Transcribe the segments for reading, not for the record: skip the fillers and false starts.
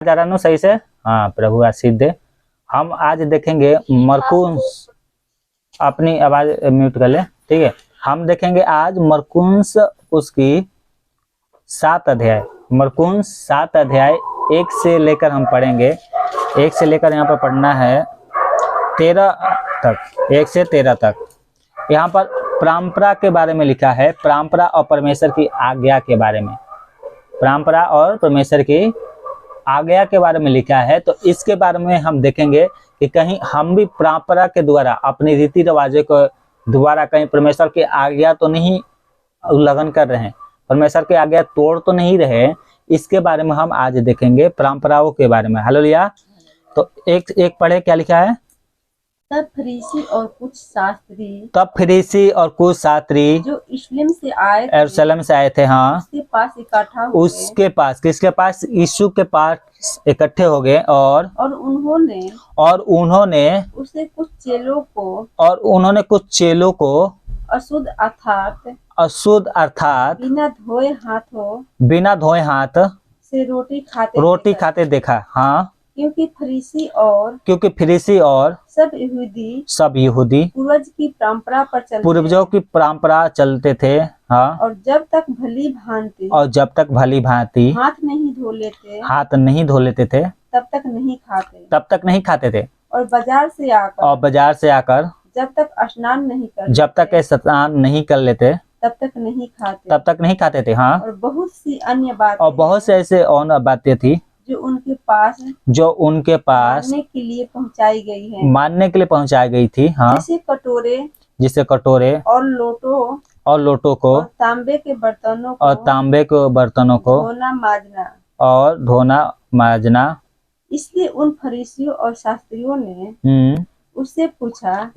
आ रहा ना सही से? हाँ, प्रभु आशीष दे। हम आज देखेंगे मरकुस, अपनी आवाज म्यूट कर ले, ठीक है। हम देखेंगे आज मरकुस उसकी 7 अध्याय, मरकुस 7 अध्याय 1 से लेकर हम पढ़ेंगे। 1 से लेकर यहाँ पर पढ़ना है 13 तक, 1 से 13 तक। यहाँ पर परंपरा के बारे में लिखा है, परंपरा और परमेश्वर की आज्ञा के बारे में, परंपरा और परमेश्वर की आज्ञा के बारे में लिखा है। तो इसके बारे में हम देखेंगे कि कहीं हम भी परंपरा के द्वारा, अपनी रीति रिवाजों को द्वारा कहीं परमेश्वर की आज्ञा तो नहीं उल्लंघन कर रहे हैं, परमेश्वर की आज्ञा तोड़ तो नहीं रहे। इसके बारे में हम आज देखेंगे, परंपराओं के बारे में। हालेलुया। तो एक पढ़े, क्या लिखा है? तब फरीसी और कुछ शास्त्री जो यरूशलेम से आए थे, हाँ, उसके पास इकट्ठा हुए। उसके पास, किसके पास? यीशु के पास इकट्ठे हो गए। और उन्होंने उसे कुछ चेलों को अशुद्ध अर्थात बिना धोए हाथ से रोटी खाते देखा। हाँ, क्योंकि फरीसी और सब यहूदी पूर्वजों की परंपरा चलते थे। हाँ, और जब तक भली भांति हाथ नहीं धो लेते थे तब तक नहीं खाते थे। और बाजार से आकर जब तक स्नान नहीं कर लेते तब तक नहीं खाते थे। हाँ, और बहुत सी अन्य बातें, और बहुत से ऐसे और बातें थी जो उनके पास मानने के लिए पहुंचाई गई थी। हाँ, जिसे कटोरे और लोटों को और तांबे के बर्तनों को धोना माजना। इसलिए उन फरीसियों और शास्त्रियों ने उससे पूछा,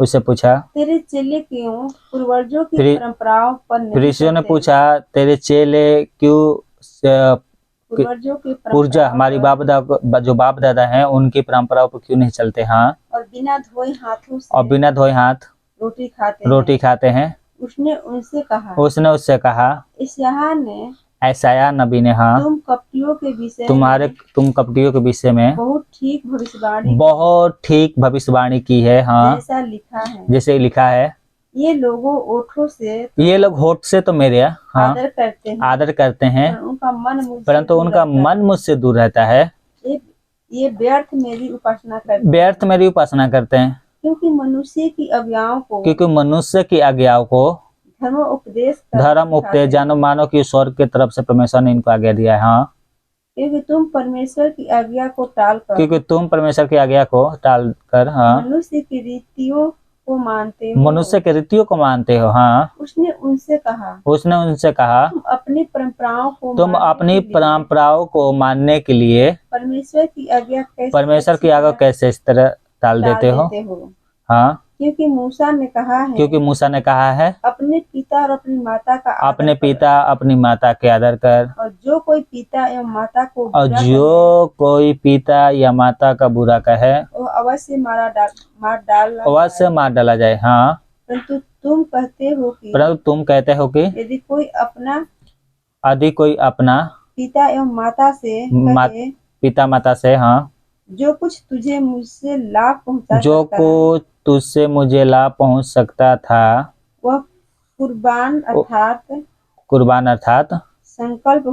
तेरे चेले क्यों पूर्वजों की परंपराओं पर नहीं? फरीसियों ने पूछा, तेरे चेले क्यों पूर्जा हमारी जो बाप दादा हैं उनकी परंपराओं पर क्यों नहीं चलते? हाँ, और बिना धोए हाथ रोटी खाते हैं। उसने उससे कहा यशायाह नबी ने, हाँ, तुम कपटियों के विषय में बहुत ठीक भविष्यवाणी की है। हाँ, जैसे लिखा है, ये लोग होठ से तो मेरे, हाँ, आदर करते हैं परंतु उनका मन मुझसे दूर रहता है। ये व्यर्थ मेरी उपासना करते हैं, क्योंकि मनुष्य की आज्ञाओं को धर्म उपदेश जानो मानो कि स्वर्ग की तरफ से परमेश्वर ने इनको आज्ञा दिया है। हाँ, क्योंकि तुम परमेश्वर की आज्ञा को टाल कर हाँ, मनुष्य की रीतियों को मानते हो। हाँ, उसने उनसे कहा तुम अपनी परंपराओं को मानने के लिए परमेश्वर की आज्ञा कैसे इस तरह टाल देते हो? हाँ, क्योंकि मूसा ने कहा है अपने पिता और अपनी माता के आदर कर, और जो कोई पिता या माता का बुरा कहे वो अवश्य मार डाला जाए। हाँ, परंतु तुम कहते हो कि यदि कोई अपना पिता एवं माता से हाँ, जो कुछ तुझसे मुझे लाभ पहुंच सकता था वह कुर्बान अर्थात संकल्प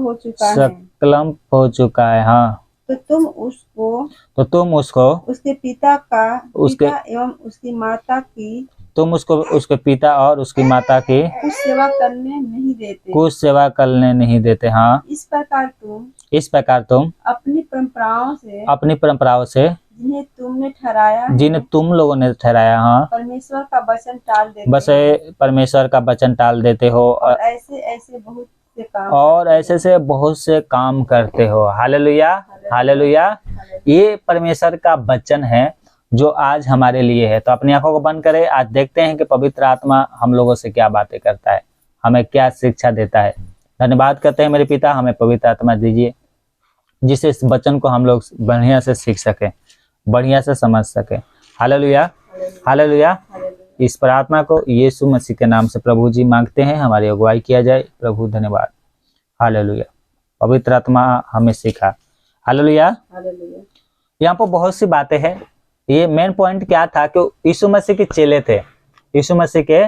हो चुका है। हाँ, तो तुम उसको उसके पिता एवं उसकी माता की उसके पिता और उसकी माता की कुछ सेवा करने नहीं देते। हाँ, इस प्रकार तुम अपनी परंपराओं से जिन्हें तुम लोगों ने ठहराया, हाँ, परमेश्वर का वचन टाल देते हो और ऐसे बहुत से काम करते हो। Hallelujah, hallelujah. ये परमेश्वर का वचन है जो आज हमारे लिए है। तो अपनी आंखों को बंद करें, आज देखते हैं कि पवित्र आत्मा हम लोगों से क्या बातें करता है, हमें क्या शिक्षा देता है। धन्यवाद करते हैं मेरे पिता, हमें पवित्र आत्मा दीजिए जिससे इस वचन को हम लोग बढ़िया से सीख सके, बढ़िया से समझ सके। Hallelujah, hallelujah. इस प्रार्थना को यीशु मसीह के नाम से प्रभु जी मांगते हैं, हमारी अगुवाई किया जाए। प्रभु धन्यवाद। हालेलुया। पवित्र आत्मा हमें सिखा। हालेलुया। हालेलुया। यहाँ पर बहुत सी बातें हैं। ये मेन पॉइंट क्या था कि यीशु मसीह के चेले थे, यीशु मसीह के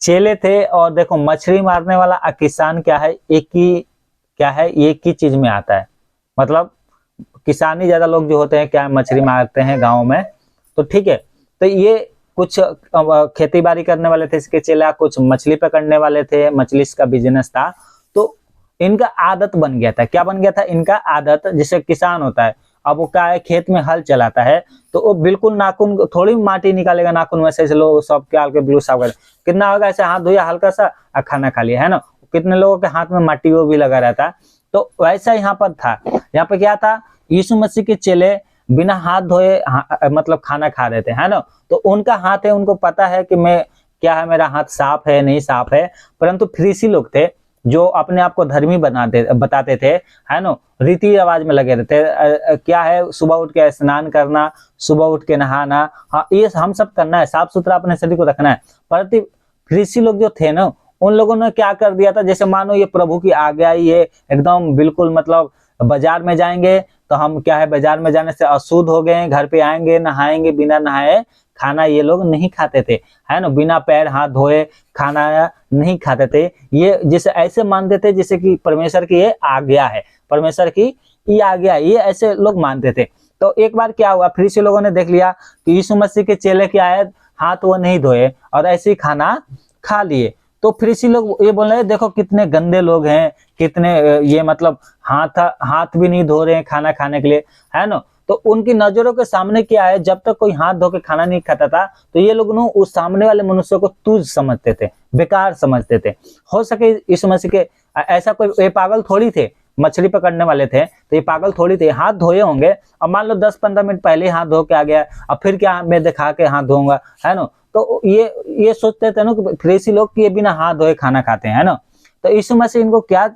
चेले थे। और देखो मछली मारने वाला किसान क्या है, एक ही चीज में आता है। मतलब किसानी ज्यादा लोग जो होते हैं क्या मछली मारते हैं गाँव में, तो ठीक है। तो ये कुछ खेती बाड़ी करने वाले थे इसके चेला, कुछ मछली पकड़ने वाले थे, मछली का बिजनेस था। तो इनका आदत बन गया था, क्या बन गया था इनका आदत। जैसे किसान होता है, अब वो क्या है खेत में हल चलाता है, तो वो बिल्कुल नाखून थोड़ी माटी निकालेगा नाखून में से लो सब क्या के बिल्कुल साफ कर, कितना होगा ऐसे हाथ धोया हल्का सा खाना खा लिया, है ना। कितने लोगों के हाथ में माटी वो भी लगा रहता। तो वैसा यहाँ पर था। यहाँ पर क्या था, यीशु मसीह के चेले बिना हाथ धोए मतलब खाना खा रहे थे, है ना। तो उनका हाथ है, उनको पता है कि मैं क्या है, मेरा हाथ साफ है नहीं साफ है। परंतु फरीसी लोग थे जो अपने आप को धर्मी बताते थे, है ना, रीति रिवाज में लगे रहते। क्या है, सुबह उठ के स्नान करना, सुबह उठ के नहाना, हाँ ये हम सब करना है, साफ सुथरा अपने शरीर को रखना है। परंतु फरीसी लोग जो थे ना, उन लोगों ने क्या कर दिया था, जैसे मानो ये प्रभु की आज्ञा ही है एकदम बिल्कुल। मतलब बाजार में जाएंगे तो हम क्या है, बाजार में जाने से अशुद्ध हो गए, घर पे आएंगे नहाएंगे, बिना नहाए खाना ये लोग नहीं खाते थे, है ना। बिना पैर हाथ धोए खाना नहीं खाते थे। ये जैसे ऐसे मानते थे जैसे कि परमेश्वर की ये आज्ञा है, परमेश्वर की ये आज्ञा, ये ऐसे लोग मानते थे। तो एक बार क्या हुआ, फरीसी लोगों ने देख लिया कि यीशु मसीह के चेले क्या है, हाथ वो नहीं धोए और ऐसे ही खाना खा लिए। तो फरीसी लोग ये बोल रहे हैं देखो कितने गंदे लोग हैं, कितने ये मतलब हाथ भी नहीं धो रहे हैं खाना खाने के लिए, है ना। तो उनकी नजरों के सामने क्या है, जब तक कोई हाथ धो के खाना नहीं खाता था तो ये लोग उस सामने वाले मनुष्य को तुच्छ समझते थे, बेकार समझते थे। हो सके यीशु मसीह के ऐसा कोई, ये पागल थोड़ी थे, मछली पकड़ने वाले थे तो ये पागल थोड़ी थे, हाथ धोए होंगे। अब मान लो 10-15 मिनट पहले ही हाथ धो के आ गया, अब फिर क्या मैं दिखा के हाथ धोऊंगा, है ना। तो ये सोचते थे ना कि फरीसी लोग कि ये बिना हाथ धोए खाना खाते हैं, है ना। तो यीशु मसीह इनको क्या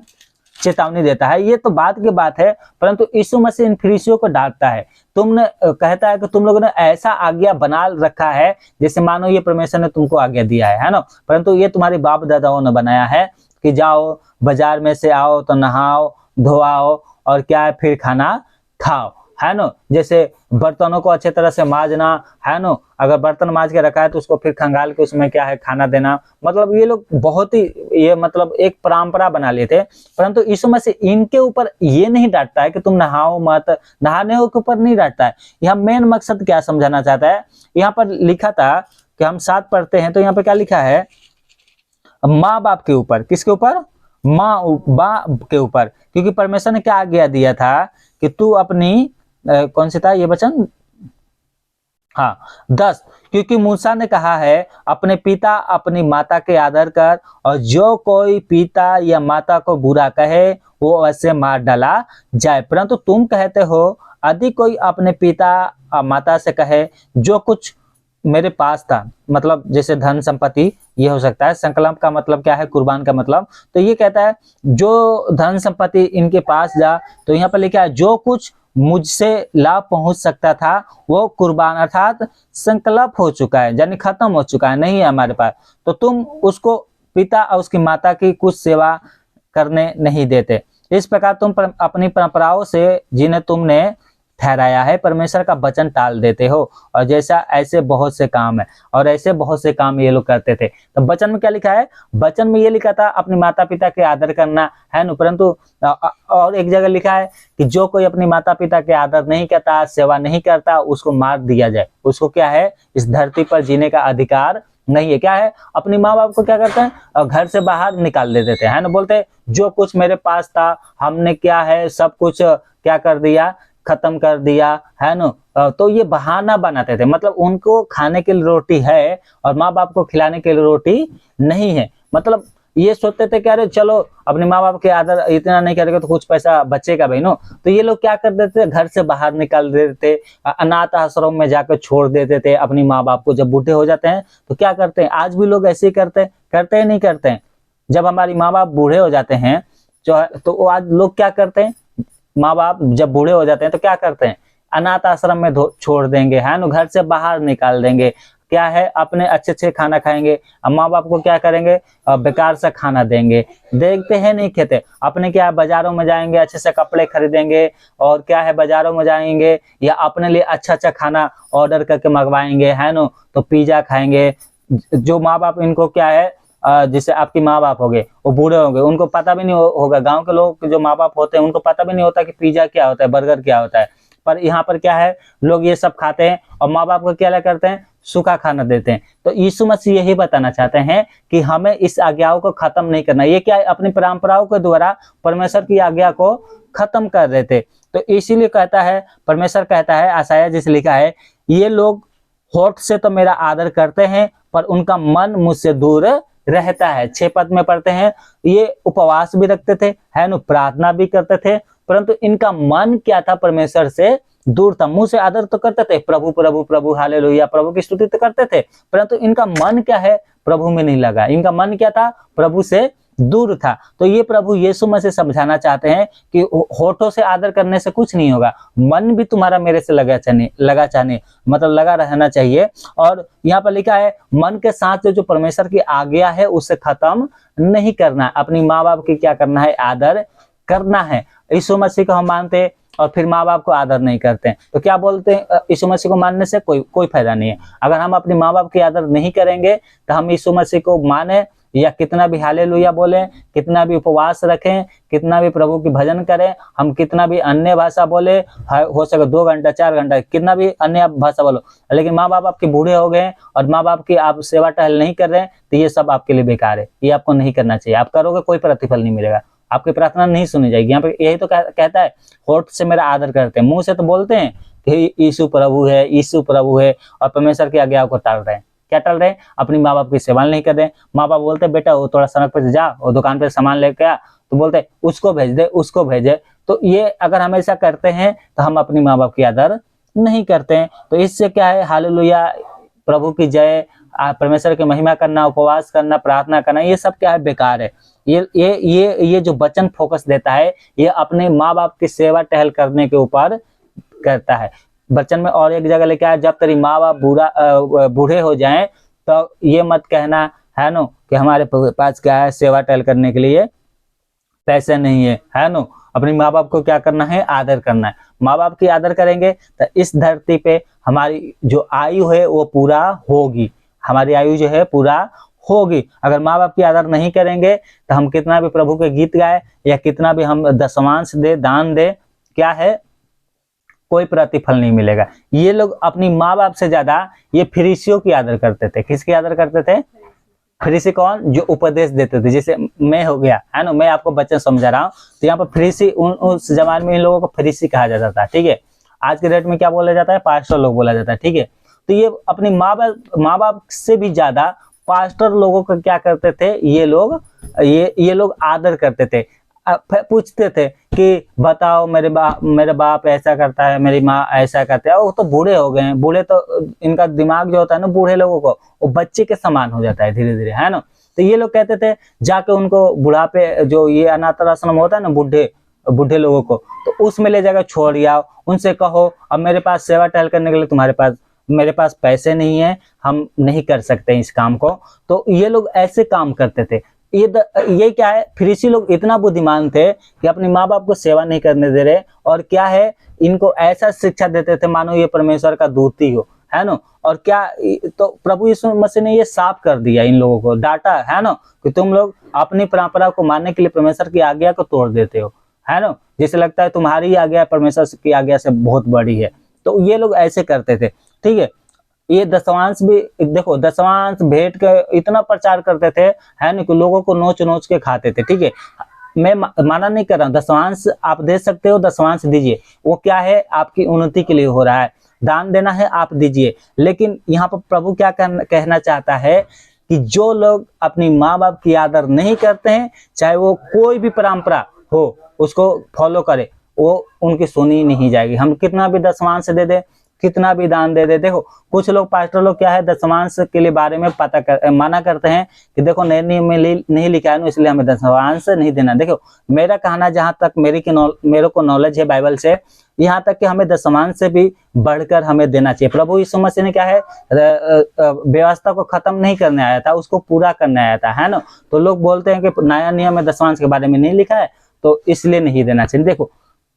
चेतावनी देता है, ये तो बात की बात है, परंतु यीशु मसीह इन फरीसियों को डांटता है। तुमने कहता है कि तुम लोगों ने ऐसा आज्ञा बना रखा है जैसे मानो ये परमेश्वर ने तुमको आज्ञा दिया है ना। परंतु ये तुम्हारे बाप दादाओं ने बनाया है कि जाओ बाजार में से आओ तो नहाओ धोआओ और क्या है फिर खाना खाओ, है ना। जैसे बर्तनों को अच्छे तरह से मांजना, है ना, अगर बर्तन मांज के रखा है तो उसको फिर खंगाल के उसमें क्या है खाना देना। मतलब ये लोग बहुत ही ये मतलब एक परंपरा बना लिए थे। परंतु यीशु मसीह इनके ऊपर ये नहीं डांटता है कि तुम नहाओ मत, नहाने के ऊपर नहीं डांटता है। यहाँ मेन मकसद क्या समझाना चाहता है, यहाँ पर लिखा था कि हम साथ पढ़ते हैं तो यहाँ पर क्या लिखा है, माँ बाप के ऊपर, किसके ऊपर, माँ बाप के ऊपर। क्योंकि परमेश्वर ने क्या आज्ञा दिया था कि तू अपनी कौन सी था ये वचन, हाँ 10, क्योंकि मूसा ने कहा है अपने पिता अपनी माता के आदर कर, और जो कोई पिता या माता को बुरा कहे वो वैसे मार डाला जाए। परंतु तुम कहते हो यदि कोई अपने पिता माता से कहे जो कुछ मेरे पास था, मतलब जैसे धन संपत्ति ये हो सकता है, संकल्प का मतलब क्या है, कुर्बान का मतलब। तो ये कहता है जो धन संपत्ति इनके पास जा, तो यहाँ पर लिखा है जो कुछ मुझसे लाभ पहुंच सकता था वो कुर्बान अर्थात संकल्प हो चुका है, यानी खत्म हो चुका है, नहीं है हमारे पास। तो तुम उसको पिता और उसकी माता की कुछ सेवा करने नहीं देते। इस प्रकार तुम अपनी परंपराओं से जिन्हें तुमने ठहराया है परमेश्वर का वचन टाल देते हो, और जैसा ऐसे बहुत से काम है, और ऐसे बहुत से काम ये लोग करते थे। तो वचन में क्या लिखा है, वचन में ये लिखा था अपने माता पिता के आदर करना, है ना। परंतु और एक जगह लिखा है कि जो कोई अपनी माता पिता के आदर नहीं करता, सेवा नहीं करता, उसको मार दिया जाए। उसको क्या है, इस धरती पर जीने का अधिकार नहीं है। क्या है, अपनी माँ बाप को क्या करते हैं, और घर से बाहर निकाल देते थे, है ना। बोलते जो कुछ मेरे पास था हमने क्या है सब कुछ क्या कर दिया, खत्म कर दिया, है ना। तो ये बहाना बनाते थे, मतलब उनको खाने के लिए रोटी है और माँ बाप को खिलाने के लिए रोटी नहीं है। मतलब ये सोचते थे कि अरे चलो अपने माँ बाप के आदर इतना नहीं करेगा तो कुछ पैसा बचेगा भाई नो। तो ये लोग क्या कर देते थे, घर से बाहर निकाल देते थे, अनाथ आश्रम में जाकर छोड़ देते थे अपनी माँ बाप को। जब बूढ़े हो जाते हैं तो क्या करते हैं, आज भी लोग ऐसे ही करते हैं नहीं करते हैं। जब हमारी माँ बाप बूढ़े हो जाते हैं तो आज लोग क्या करते हैं, माँ बाप जब बूढ़े हो जाते हैं तो क्या करते हैं, अनाथ आश्रम में छोड़ देंगे, है ना, घर से बाहर निकाल देंगे। क्या है अपने अच्छे अच्छे खाना खाएंगे, अब माँ बाप को क्या करेंगे, बेकार सा खाना देंगे, देखते हैं नहीं खेते। अपने क्या बाजारों में जाएंगे, अच्छे से कपड़े खरीदेंगे, और क्या है बाजारों में जाएंगे या अपने लिए अच्छा अच्छा खाना ऑर्डर करके मंगवाएंगे, है ना, तो पिज्जा खाएंगे। जो माँ बाप इनको क्या है, जैसे आपकी माँ बाप हो गए, वो बूढ़े होंगे, उनको पता भी नहीं होगा, गांव के लोग जो माँ बाप होते हैं उनको पता भी नहीं होता कि पिज्जा क्या होता है, बर्गर क्या होता है। पर यहाँ पर क्या है, लोग ये सब खाते हैं और माँ बाप को क्या करते हैं, सूखा खाना देते हैं। तो यीशु मसीह यही बताना चाहते हैं कि हमें इस आज्ञाओं को खत्म नहीं करना। ये क्या है, अपनी परंपराओं के द्वारा परमेश्वर की आज्ञा को खत्म कर रहे थे। तो इसीलिए कहता है, परमेश्वर कहता है, आशाया जिसे लिखा है, ये लोग होठ से तो मेरा आदर करते हैं पर उनका मन मुझसे दूर रहता है। 6 पद में पढ़ते हैं, ये उपवास भी रखते थे, है ना, प्रार्थना भी करते थे, परंतु इनका मन क्या था, परमेश्वर से दूर था। मुंह से आदर तो करते थे, प्रभु प्रभु प्रभु हालेलुया, प्रभु की स्तुति तो करते थे, परंतु इनका मन क्या है, प्रभु में नहीं लगा। इनका मन क्या था, प्रभु से दूर था। तो ये प्रभु यीशु मसीह समझाना चाहते हैं कि होठों से आदर करने से कुछ नहीं होगा, मन भी तुम्हारा मेरे से लगा चाहने मतलब लगा रहना चाहिए। और यहाँ पर लिखा है, मन के साथ जो परमेश्वर की आज्ञा है उसे खत्म नहीं करना। अपनी माँ बाप की क्या करना है, आदर करना है। यीशु मसीह को हम मानते हैं और फिर माँ बाप को आदर नहीं करते हैं, तो क्या बोलते हैं, यीशु मसीह को मानने से कोई फायदा नहीं है। अगर हम अपने माँ बाप की आदर नहीं करेंगे तो हम यीशु मसीह को माने या कितना भी हालेलुया बोले, कितना भी उपवास रखें, कितना भी प्रभु की भजन करें, हम कितना भी अन्य भाषा बोले, हो सके 2 घंटा 4 घंटा कितना भी अन्य भाषा बोलो, लेकिन माँ बाप आपके बूढ़े हो गए और माँ बाप की आप सेवा टहल नहीं कर रहे हैं, तो ये सब आपके लिए बेकार है। ये आपको नहीं करना चाहिए। आप करोगे कोई प्रतिफल नहीं मिलेगा, आपकी प्रार्थना नहीं सुनी जाएगी। यहाँ पे यही तो कहता है, होठ से मेरा आदर करते हैं, मुंह से तो बोलते हैं कि यीशु प्रभु है, यीशु प्रभु है, और परमेश्वर की आज्ञा को टाल रहे हैं। क्या टाल रहे हैं, अपनी माँ बाप की सेवा नहीं कर रहे हैं। माँ बाप बोलते हैं, बेटा वो थोड़ा सड़क पर जा, वो दुकान पे सामान लेके आ, तो बोलते हैं उसको भेज दे, उसको भेजे। तो ये अगर हम ऐसा करते हैं तो हम अपनी माँ बाप की आदर नहीं करते हैं। तो इससे क्या है, हालेलुया, प्रभु की जय, परमेश्वर की महिमा करना, उपवास करना, प्रार्थना करना, ये सब क्या है, बेकार है। ये जो वचन फोकस देता है, ये अपने माँ बाप की सेवा टहल करने के ऊपर करता है। वचन में और एक जगह लिखा है, जब तेरी माँ बाप बूढ़े हो जाएं तो ये मत कहना, है नो, कि हमारे पास क्या है, सेवा टहल करने के लिए पैसे नहीं है नो। अपनी माँ बाप को क्या करना है, आदर करना है। माँ बाप की आदर करेंगे तो इस धरती पे हमारी जो आयु है वो पूरा होगी, हमारी आयु जो है पूरा होगी। अगर माँ बाप की आदर नहीं करेंगे तो हम कितना भी प्रभु के गीत गाए या कितना भी हम दशमांश दे, दान दे, क्या है, कोई प्रतिफल नहीं मिलेगा। ये लोग अपनी माँ बाप से ज्यादा ये फरीसियों की आदर करते थे। किसकी आदर करते थे, फरीसी कौन, जो उपदेश देते थे। जैसे मैं हो गया, है ना, मैं आपको बच्चन समझा रहा हूँ, तो यहाँ पर फरीसी, उस जमाने में इन लोगों को फरीसी कहा जाता था, ठीक है। आज के डेट में क्या बोला जाता है, पास्टर लोग बोला जाता है, ठीक है। तो ये अपनी माँ बाप से भी ज्यादा पास्टर लोगों का क्या करते थे, ये लोग आदर करते थे। पूछते थे कि बताओ मेरे बाप ऐसा करता है, मेरी माँ ऐसा करते है, वो तो बूढ़े हो गए हैं। बूढ़े तो इनका दिमाग जो होता है ना, बूढ़े लोगों को वो बच्चे के समान हो जाता है धीरे धीरे, है ना। तो ये लोग कहते थे, जाके उनको बुढ़ापे, जो ये अनाथ आश्रम होता है ना, बूढ़े लोगों को, तो उसमें ले जाकर छोड़ आओ, उनसे कहो अब मेरे पास सेवा टहल करने के लिए मेरे पास पैसे नहीं है, हम नहीं कर सकते इस काम को। तो ये लोग ऐसे काम करते थे। ये क्या है, फरीसी लोग इतना बुद्धिमान थे कि अपनी माँ बाप को सेवा नहीं करने दे रहे, और क्या है, इनको ऐसा शिक्षा देते थे मानो ये परमेश्वर का दूत ही हो, है ना। और क्या, तो प्रभु यीशु मसीह ने ये साफ कर दिया, इन लोगों को डांटा, है ना, कि तुम लोग अपनी परंपरा को मानने के लिए परमेश्वर की आज्ञा को तोड़ देते हो, है ना। जैसे लगता है तुम्हारी आज्ञा परमेश्वर की आज्ञा से बहुत बड़ी है। तो ये लोग ऐसे करते थे, ठीक है। ये दशमांश भी देखो, दशमांश भेंट के इतना प्रचार करते थे, है ना, कि लोगों को नोच के खाते थे, ठीक है। मैं माना नहीं कर रहा हूँ, दशमांश आप दे सकते हो, दशमांश दीजिए, वो क्या है, आपकी उन्नति के लिए हो रहा है, दान देना है आप दीजिए। लेकिन यहाँ पर प्रभु क्या कहना चाहता है कि जो लोग अपनी माँ बाप की आदर नहीं करते हैं, चाहे वो कोई भी परंपरा हो उसको फॉलो करे, वो उनकी सुनी नहीं जाएगी। हम कितना भी दशमांश दे दे, कितना भी दान दे दे, देखो कुछ लोग, पास्टर लोग क्या है, दशमांश के लिए बारे में मना करते हैं कि देखो नए नियम में नहीं लिखा है ना, इसलिए हमें दशमांश नहीं देना। देखो मेरा कहना, जहां तक मेरे को नॉलेज है बाइबल से, यहाँ तक कि हमें दशमांश से भी बढ़कर हमें देना चाहिए। प्रभु यीशु मसीह ने क्या है, व्यवस्था को खत्म नहीं करने आया था, उसको पूरा करने आया था, है ना। तो लोग बोलते हैं कि नया नियम में दशमांश के बारे में नहीं लिखा है, तो इसलिए नहीं देना चाहिए। देखो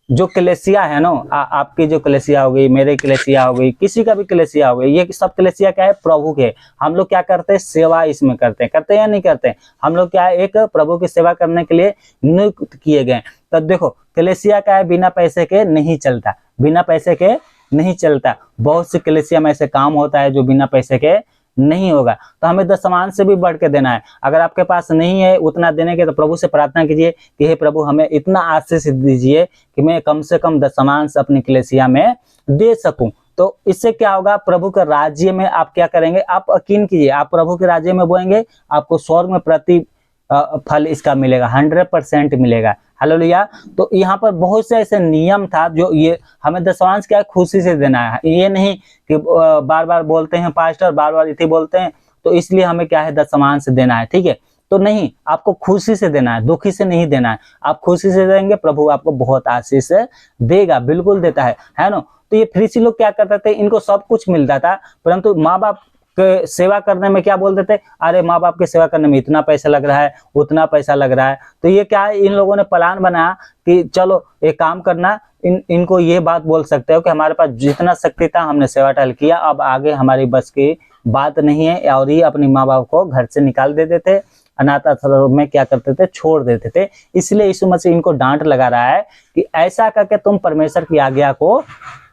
जो कलेसिया है ना, आपकी जो कलेसिया हो गई, मेरे कलेसिया हो गई, किसी का भी कलेसिया हो गई, ये सब कलेसिया क्या है, प्रभु के। हम लोग क्या करते हैं, सेवा इसमें करते हैं या नहीं करते हैं। हम लोग क्या है, एक प्रभु की सेवा करने के लिए नियुक्त किए गए। तो देखो कलेसिया क्या है, बिना पैसे के नहीं चलता, बिना पैसे के नहीं चलता। बहुत सी कलेसिया में ऐसे काम होता है जो बिना पैसे के नहीं होगा। तो हमें दशमांश से भी बढ़ के देना है। अगर आपके पास नहीं है उतना देने के, तो प्रभु से प्रार्थना कीजिए कि हे प्रभु हमें इतना आशीष दीजिए कि मैं कम से कम दशमांश अपनी कलेसिया में दे सकूं। तो इससे क्या होगा, प्रभु के राज्य में आप क्या करेंगे, आप यकीन कीजिए, आप प्रभु के राज्य में बोएंगे, आपको स्वर्ग में प्रति फल इसका मिलेगा, 100% मिलेगा। हालेलुया। तो यहाँ पर बहुत से ऐसे नियम था जो ये हमें दशमांश क्या है, खुशी से देना है। ये नहीं कि बार बार बोलते हैं पास्टर, बार बार इतनी बोलते हैं तो इसलिए हमें क्या है दशमांश देना है, ठीक है। तो नहीं, आपको खुशी से देना है, दुखी से नहीं देना है। आप खुशी से देंगे, प्रभु आपको बहुत आशीष देगा, बिल्कुल देता है ना। तो ये फरीसी लोग क्या करते थे, इनको सब कुछ मिलता था, परंतु माँ बाप के सेवा करने में क्या बोलते थे, अरे माँ बाप की सेवा करने में इतना पैसा लग रहा है, उतना पैसा लग रहा है। तो ये क्या है, इन लोगों ने प्लान बनाया कि चलो एक काम करना, इनको ये बात बोल सकते हो कि हमारे पास जितना शक्ति था हमने सेवा टहल किया, अब आगे हमारी बस की बात नहीं है। और ये अपनी माँ बाप को घर से निकाल देते थे, अनाथ आश्रम में क्या करते थे, छोड़ देते थे। इसलिए यीशु मसीह इनको डांट लगा रहा है कि ऐसा करके तुम परमेश्वर की आज्ञा को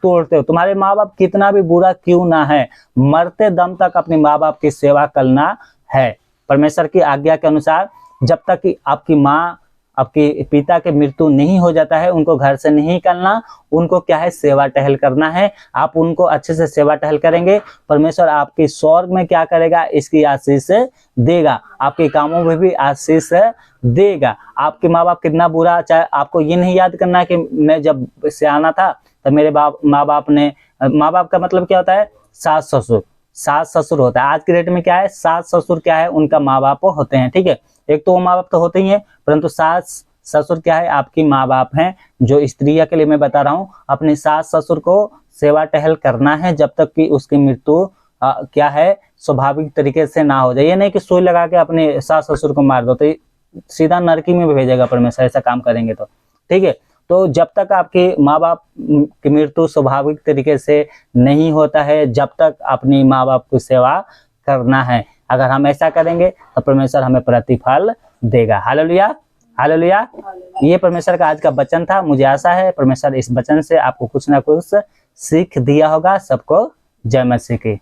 तोड़ते हो। तुम्हारे माँ बाप कितना भी बुरा क्यों ना है, मरते दम तक अपने माँ बाप की सेवा करना है परमेश्वर की आज्ञा के अनुसार। जब तक कि आपकी माँ, आपके पिता के मृत्यु नहीं हो जाता है, उनको घर से नहीं निकालना, उनको क्या है, सेवा टहल करना है। आप उनको अच्छे से सेवा टहल करेंगे, परमेश्वर आपकी स्वर्ग में क्या करेगा, इसकी आशीष देगा, आपके कामों में भी आशीष देगा। आपके माँ बाप कितना बुरा, चाहे आपको ये नहीं याद करना है कि मैं जब सियाना था तो मेरे माँ बाप ने, माँ बाप का मतलब क्या होता है, सास ससुर, सास ससुर होता है। आज की डेट में क्या है, सास ससुर क्या है, उनका माँ बाप होते हैं, ठीक है। एक तो वो माँ बाप तो होते ही हैं, परंतु सास ससुर क्या है, आपकी माँ बाप हैं। जो स्त्रियों के लिए मैं बता रहा हूँ, अपनी सास ससुर को सेवा टहल करना है जब तक कि उसकी मृत्यु क्या है, स्वाभाविक तरीके से ना हो जाए। ये नहीं कि सुई लगा के अपने सास ससुर को मार दो, तो सीधा नरकी में भेजेगा परमेश्वर, ऐसा काम करेंगे तो, ठीक है। तो जब तक आपके माँ बाप की मृत्यु स्वाभाविक तरीके से नहीं होता है, जब तक अपनी माँ बाप की सेवा करना है। अगर हम ऐसा करेंगे तो परमेश्वर हमें प्रतिफल देगा। Hallelujah, hallelujah. ये परमेश्वर का आज का वचन था। मुझे आशा है परमेश्वर इस वचन से आपको कुछ ना कुछ सीख दिया होगा। सबको जय मसीह की।